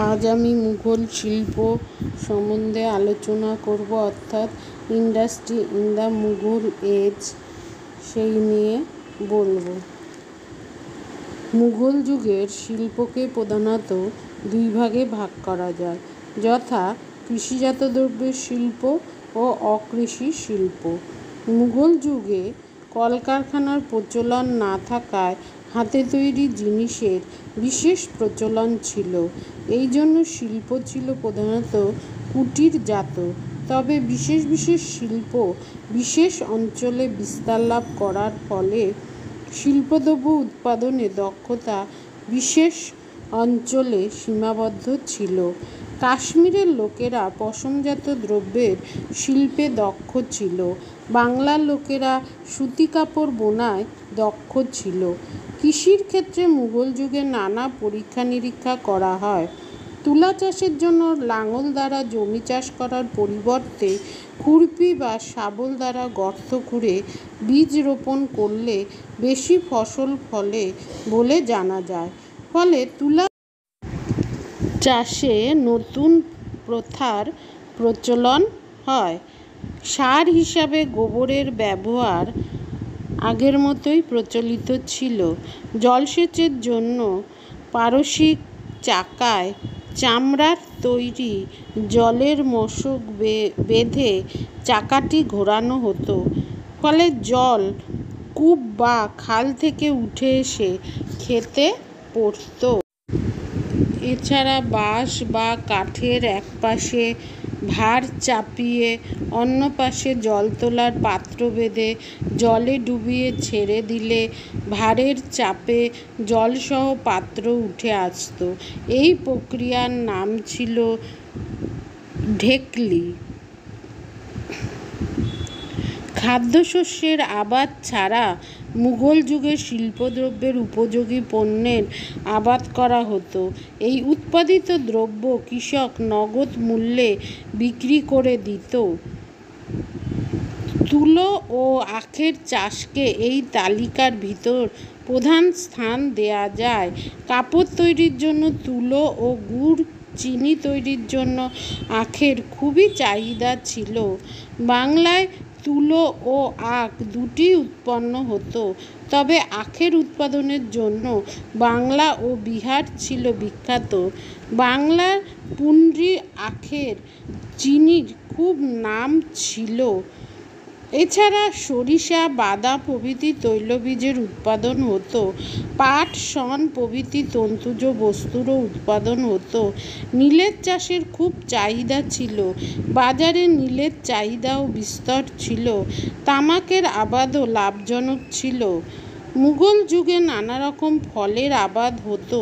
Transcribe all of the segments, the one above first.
আজ আমি মুঘল শিল্প সম্বন্ধে আলোচনা করব, অর্থাৎ industry in the Mughal age সেই নিয়ে বলবো। মুঘল যুগের শিল্পকে প্রধানত দুই ভাগে ভাগ করা যায়, যথা কৃষিজাত দ্রব্যের শিল্প ও অকৃষি শিল্প। মুঘল যুগে কলকারখানার প্রচলন না থাকায় হাতে তৈরি জিনিসের বিশেষ প্রচলন ছিল। এই জন্য শিল্প ছিল প্রধানত কুটিরজাত। তবে বিশেষ বিশেষ শিল্প বিশেষ অঞ্চলে বিস্তার লাভ করার ফলে শিল্পদ্রব্য উৎপাদনে দক্ষতা বিশেষ অঞ্চলে সীমাবদ্ধ ছিল। কাশ্মীরের লোকেরা পশমজাত দ্রব্যের শিল্পে দক্ষ ছিল। বাংলার লোকেরা সুতি কাপড় বোনায় দক্ষ ছিল। কৃষির ক্ষেত্রে মুঘল যুগে নানা পরীক্ষা নিরীক্ষা করা হয়। তুলা চাষের জন্য লাঙল দ্বারা জমি চাষ করার পরিবর্তে খুরপি বা শাবল দ্বারা গর্ত খুঁড়ে বীজ রোপণ করলে বেশি ফসল ফলে বলে জানা যায়। ফলে তুলা চাষে নতুন প্রথার প্রচলন হয়। সার হিসাবে গোবরের ব্যবহার আগের মতোই প্রচলিত ছিল। জলসেচের জন্য পারসিক চাকায় চামড়ার তৈরি জলের মশক বেঁধে চাকাটি ঘোরানো হতো। ফলে জল কূপ বা খাল থেকে উঠে এসে খেতে পড়ত। এছাড়া বাঁশ বা কাঠের একপাশে ভার চাপিয়ে অন্য পাশে জল তোলার পাত্র বেঁধে জলে ডুবিয়ে ছেড়ে দিলে ভারের চাপে জলসহ পাত্র উঠে আসত। এই প্রক্রিয়ার নাম ছিল ঢেকলি। খাদ্যশস্যের আবাদ ছাড়া মুঘল যুগে শিল্পদ্রব্যের উপযোগী পণ্যের আবাদ করা হতো। এই উৎপাদিত দ্রব্য কৃষক নগদ মূল্যে বিক্রি করে দিত। তুলো ও আখের চাষকে এই তালিকার ভিতর প্রধান স্থান দেয়া যায়। কাপড় তৈরির জন্য তুলো ও গুড়, চিনি তৈরির জন্য আখের খুবই চাহিদা ছিল। বাংলায় তুলো ও আখ দুটিই উৎপন্ন হতো, তবে আখের উৎপাদনের জন্য বাংলা ও বিহার ছিল বিখ্যাত। বাংলার পুন্ড্রি আখের চিনির খুব নাম ছিল। এছাড়া সরিষা, বাদাম প্রভৃতি তৈলবীজের উৎপাদন হতো। পাট, শণ প্রভৃতি তন্তুজ বস্তুরও উৎপাদন হতো। নীলের চাষের খুব চাহিদা ছিল। বাজারে নীলের চাহিদাও বিস্তর ছিল। তামাকের আবাদও লাভজনক ছিল। মুঘল যুগে নানা রকম ফলের আবাদ হতো।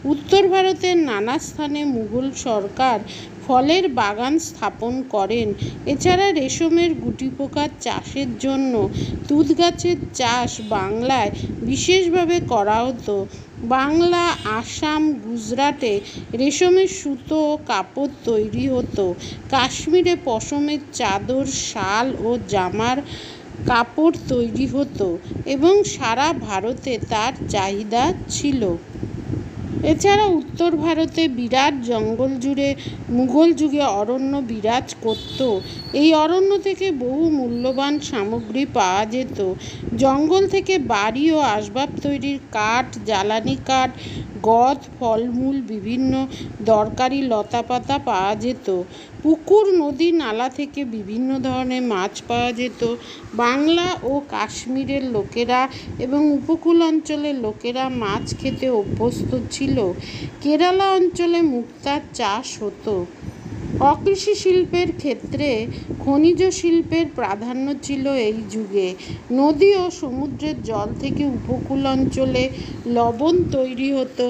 উত্তর ভারতের নানা স্থানে মুঘল সরকার ফলের বাগান স্থাপন করেন। এছাড়া রেশমের গুটিপোকার চাষের জন্য তুঁত গাছের চাষ বাংলায় বিশেষভাবে করা হতো। বাংলা, আসাম, গুজরাটে রেশমের সুতো ও কাপড় তৈরি হতো। কাশ্মীরে পশমের চাদর, শাল ও জামার কাপড় তৈরি হতো এবং সারা ভারতে তার চাহিদা ছিল। এছাড়া উত্তর ভারতে বিরাট জঙ্গল জুড়ে মুঘল যুগে অরণ্য বিরাজ করত। এই অরণ্য থেকে বহু মূল্যবান সামগ্রী পাওয়া যেত। জঙ্গল থেকে বাড়ি ও আসবাব তৈরির কাঠ, জ্বালানি কাঠ, গদ, ফলমূল, বিভিন্ন দরকারি লতাপাতা পাওয়া যেত। পুকুর, নদী, নালা থেকে বিভিন্ন ধরনের মাছ পাওয়া যেত। বাংলা ও কাশ্মীরের লোকেরা এবং উপকূল অঞ্চলের লোকেরা মাছ খেতে অভ্যস্ত ছিল। কেরালা অঞ্চলে মুক্তার চাষ হতো। অকৃষি শিল্পের ক্ষেত্রে খনিজ শিল্পের প্রাধান্য ছিল এই যুগে। নদী ও সমুদ্রের জল থেকে উপকূল অঞ্চলে লবণ তৈরি হতো।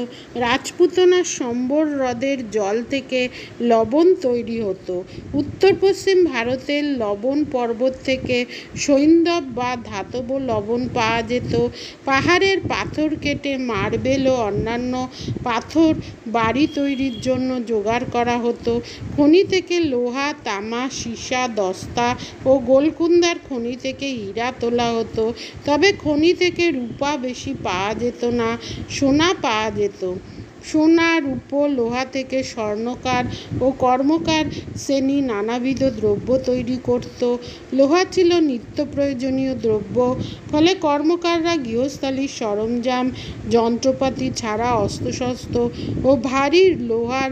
রাজপুতানার সম্বর হ্রদের জল থেকে লবণ তৈরি হতো। উত্তর পশ্চিম ভারতের লবণ পর্বত থেকে সৈন্দব বা ধাতব লবণ পাওয়া যেত। পাহাড়ের পাথর কেটে মার্বেল ও অন্যান্য পাথর বাড়ি তৈরির জন্য জোগাড় করা হতো। খনি থেকে লোহা, তামা, সীসা, দস্তা ও গোলকুন্দার খনি থেকে হীরা তোলা হতো। তবে খনি থেকে রূপা বেশি পাওয়া যেত না, সোনা পাওয়া যেত। সোনা, রূপো, লোহা থেকে স্বর্ণকার ও কর্মকার শ্রেণী নানাবিধ দ্রব্য তৈরি করত। লোহা ছিল নিত্য প্রয়োজনীয় দ্রব্য, ফলে কর্মকাররা গৃহস্থালির সরঞ্জাম, যন্ত্রপাতি ছাড়া অস্ত্রশস্ত্র ও ভারী লোহার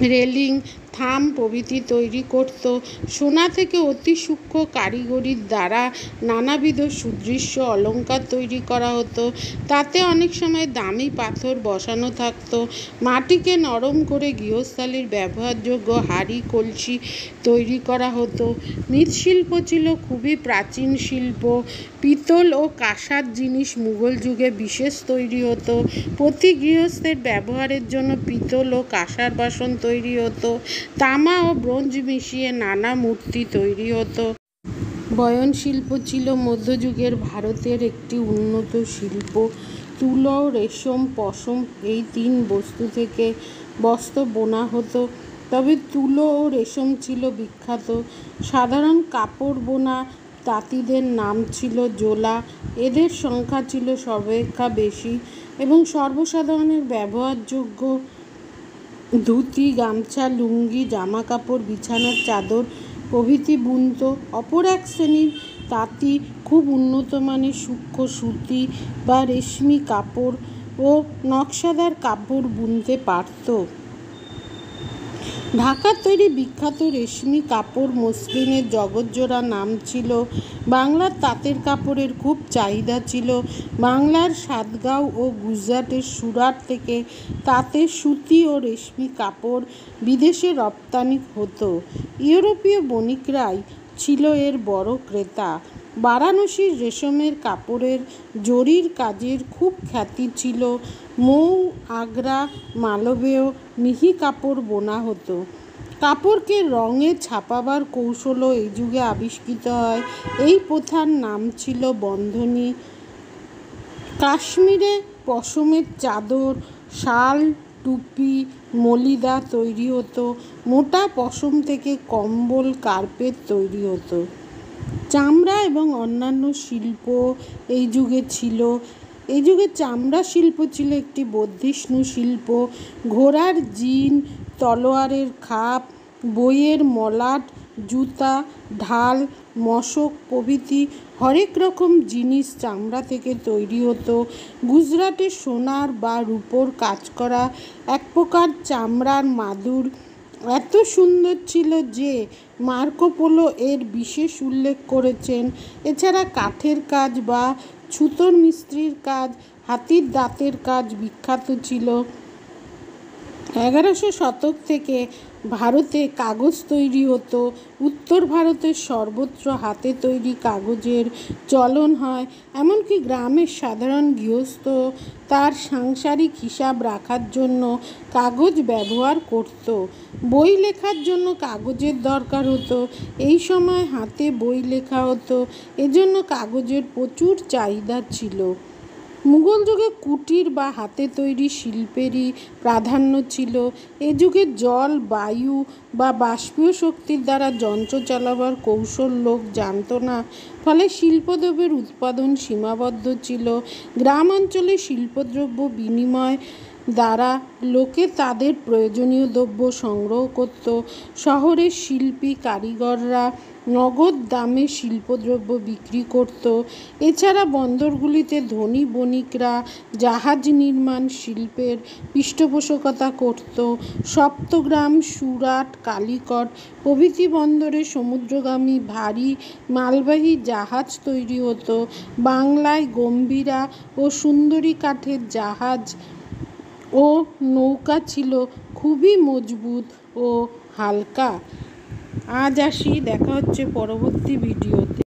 রেলিং, থাম প্রভৃতি তৈরি করত। সোনা থেকে অতি সূক্ষ্ম কারিগরির দ্বারা নানাবিধ সুদৃশ্য অলঙ্কার তৈরি করা হতো। তাতে অনেক সময় দামি পাথর বসানো থাকত। মাটিকে নরম করে গৃহস্থালির ব্যবহারযোগ্য হাঁড়ি কলসি তৈরি করা হতো। মৃৎশিল্প ছিল খুবই প্রাচীন শিল্প। পিতল ও কাঁসার জিনিস মুঘল যুগে বিশেষ তৈরি হতো। প্রতি গৃহস্থের ব্যবহারের জন্য পিতল ও কাঁসার বাসন তৈরি হতো। তামা ও ব্রোঞ্জ মিশিয়ে নানা মূর্তি তৈরি হতো। বয়ন শিল্প ছিল মধ্যযুগের ভারতের একটি উন্নত শিল্প। তুলো, রেশম, পশম এই তিন বস্তু থেকে বস্ত্র বোনা হতো। তবে তুলো ও রেশম ছিল বিখ্যাত। সাধারণ কাপড় বোনা তাঁতিদের নাম ছিল জোলা। এদের সংখ্যা ছিল সর্বাপেক্ষা বেশি এবং সর্বসাধারণের ব্যবহারযোগ্য ধুতি, গামছা, লুঙ্গি, জামাকাপড়, বিছানার চাদর প্রভৃতি বুনত। অপর এক শ্রেণীর তাঁতি খুব উন্নত মানের সূক্ষ্ম সুতি বা রেশমি কাপড় ও নকশাদার কাপড় বুনতে পারত। ঢাকার তৈরি বিখ্যাত রেশমি কাপড় মসলিনের জগৎজোড়া নাম ছিল। বাংলার তাঁতের কাপড়ের খুব চাহিদা ছিল। বাংলার সাতগাঁও ও গুজরাটের সুরাট থেকে তাঁতের সুতি ও রেশমি কাপড় বিদেশে রপ্তানি হতো। ইউরোপীয় বণিকরাই ছিল এর বড় ক্রেতা। বারাণসীর রেশমের কাপড়ের জরির কাজের খুব খ্যাতি ছিল। মৌ, আগ্রা, মালবেয় মিহি কাপড় বোনা হতো। কাপড়কে রঙে ছাপাবার কৌশলও এই যুগে আবিষ্কৃত হয়। এই প্রথার নাম ছিল বন্ধনী। কাশ্মীরে পশমের চাদর, শাল, টুপি, মলিদা তৈরি হতো। মোটা পশম থেকে কম্বল, কার্পেট তৈরি হতো। চামড়া এবং অন্যান্য শিল্প এই যুগে ছিল। এই যুগে চামড়া শিল্প ছিল একটি বর্ধিষ্ণু শিল্প। ঘোড়ার জিন, তলোয়ারের খাপ, বইয়ের মলাট, জুতা, ঢাল, মশক প্রভৃতি হরেক রকম জিনিস চামড়া থেকে তৈরি হতো। গুজরাটে সোনার বা রূপোর কাজ করা এক প্রকার চামড়ার মাদুর এত সুন্দর ছিল যে মার্কো পোলো এর বিশেষ উল্লেখ করেছেন। এছাড়া কাঠের কাজ বা ছুতোর মিস্ত্রির কাজ, হাতির দাঁতের কাজ বিখ্যাত ছিল। 11শো শতক থেকে ভারতে কাগজ তৈরি হতো। উত্তর ভারতের সর্বত্র হাতে তৈরি কাগজের চলন হয়। এমনকি গ্রামের সাধারণ গৃহস্থ তার সাংসারিক হিসাব রাখার জন্য কাগজ ব্যবহার করত। বই লেখার জন্য কাগজের দরকার হতো। এই সময় হাতে বই লেখা হতো, এজন্য কাগজের প্রচুর চাহিদা ছিল। মুঘল যুগে কুটির বা হাতে তৈরি শিল্পেরই প্রাধান্য ছিল। এ যুগে জল, বায়ু বা বাষ্পীয় শক্তির দ্বারা যন্ত্র চালাবার কৌশল লোক জানত না, ফলে শিল্পদ্রব্যের উৎপাদন সীমাবদ্ধ ছিল। গ্রাম অঞ্চলে শিল্পদ্রব্য বিনিময় দ্বারা লোকে তাদের প্রয়োজনীয় দ্রব্য সংগ্রহ করত। শহরের শিল্পী কারিগররা নগদ দামে শিল্পদ্রব্য বিক্রি করত। এছাড়া বন্দরগুলিতে ধনী বণিকরা জাহাজ নির্মাণ শিল্পের পৃষ্ঠপোষকতা করত। সপ্তগ্রাম, সুরাট, কালিকট প্রভৃতি বন্দরে সমুদ্রগামী ভারী মালবাহী জাহাজ তৈরি হতো। বাংলায় গম্ভীরা ও সুন্দরী কাঠের জাহাজ ও নৌকা ছিল খুবই মজবুত ও হালকা। আজ আসি, দেখা হচ্ছে পরবর্তী ভিডিওতে।